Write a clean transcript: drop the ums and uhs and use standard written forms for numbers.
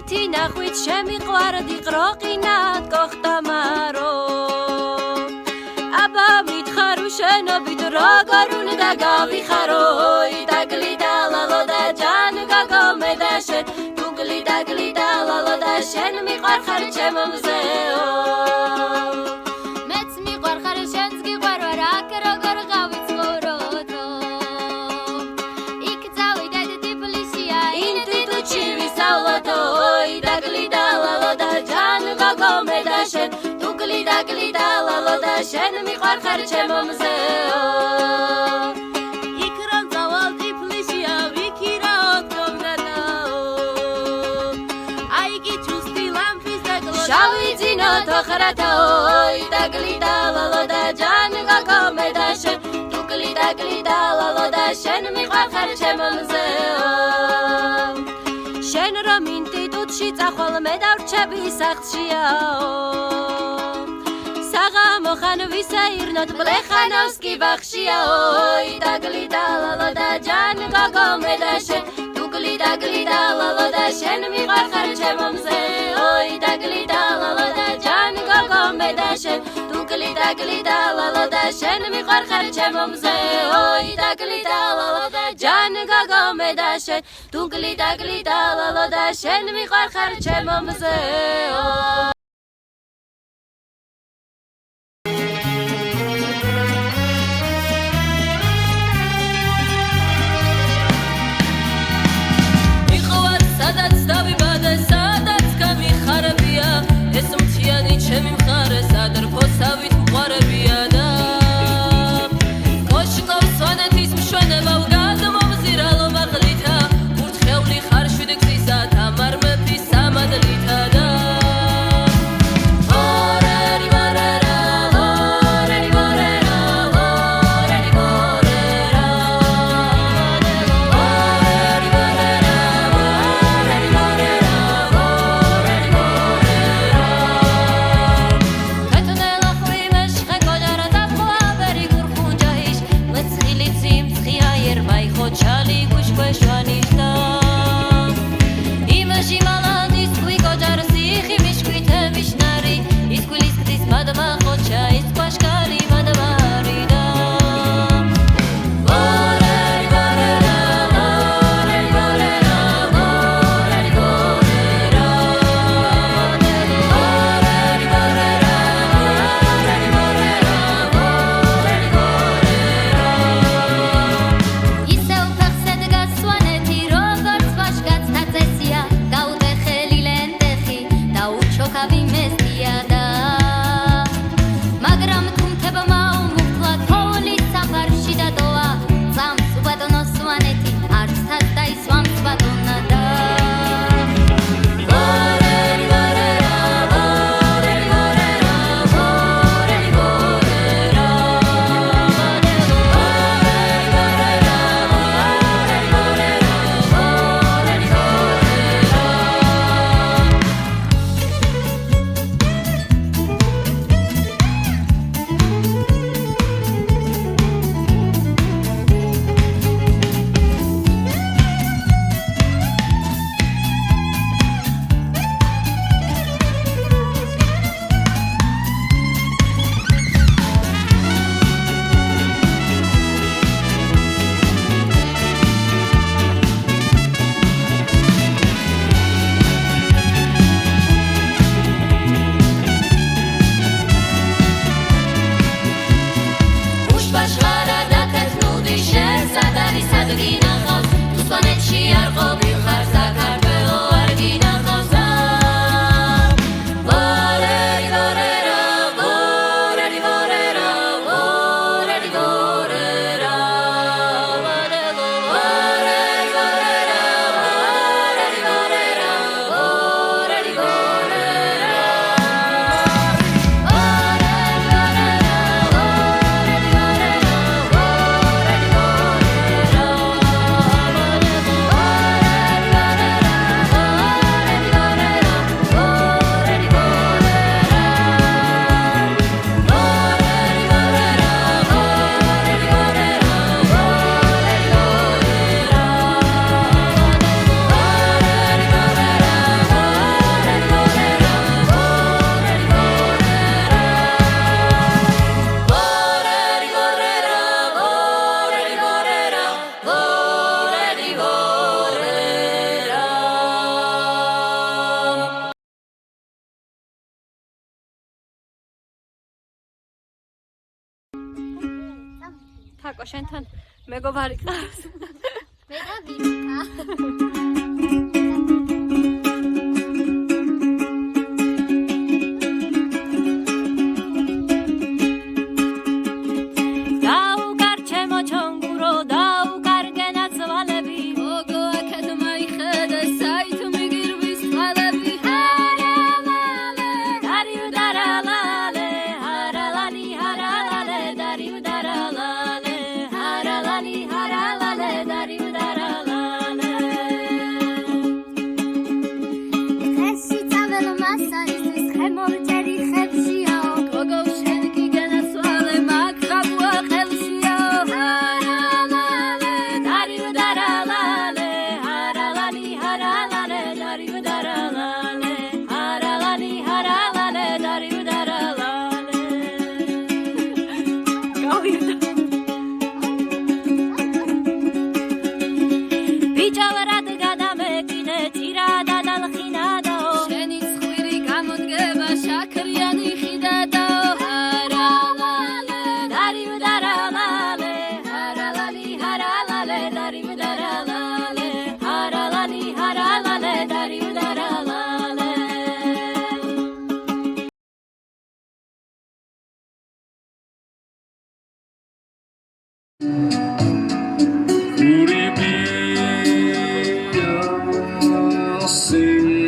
ერთი ნახვით შემიყვარდი ყროყინად გოხტამარო აბა მითხარო შენობით როგორ უნდა გავიხარო დაგლიდა ლალო და ჯან გაგომე და შენ თუ გლიდა ლალო და შენ მიყვარხარ ჩემო მზეო მეც მიყვარხარ შენს გიყვარვარ აქ როგორ გავიცხოვროთო იქ წავიდეთ თბილისია ინსტიტუტში ვისწავლოთო დაგლიდა ლალო და ჯან გაგომე და შენ თუ გლიდა ლალო და შენ მიყვარხარ ჩემო მზეო იქ რომ წავალ თბილისია ვიქირაოთ გომნადაო აი გიჩუსტი ლამპის დაგლო შავი ძინოთო ხრათაო დაგლიდა ლალო და ჯან გაგომე და შენ თუ გლიდა ლალო და შენ მიყვარხარ ჩემო მზეო შენ რომ ინსტიტუტში წახვალ მე დავრჩები სახლშიაო საღამო ხან ვისაირნოთ ბლეხანოვსკი ბახშიაო დაგლიდა ლალო და ჯან გაგომე და შენ თუ გლიდა ლალო და შენ მიყვარხარ ჩემო მზეო დაგლიდა ლალო და ჯან გაგომე და შენ თუ გლიდა ლალო და შენ მიყვარხარ ჩემო მზეო დაგლიდა ლალო და ჯან გაგომე და შენ თუ გლიდა ლალო და შენ მიყვარხარ ჩემო მზეო ეს მთიანი ჩემი მხარე სადარ ფოსავით მყარებია და კოშკოს სვანეთის მშვენება ვგადმომზირალო მაღლითა კურთხეული ხარ შვიდ გზისა თამარ მეფის სამადლითა და ვიკო შენთან მეგობარი ყავს მე და ვიკა Sing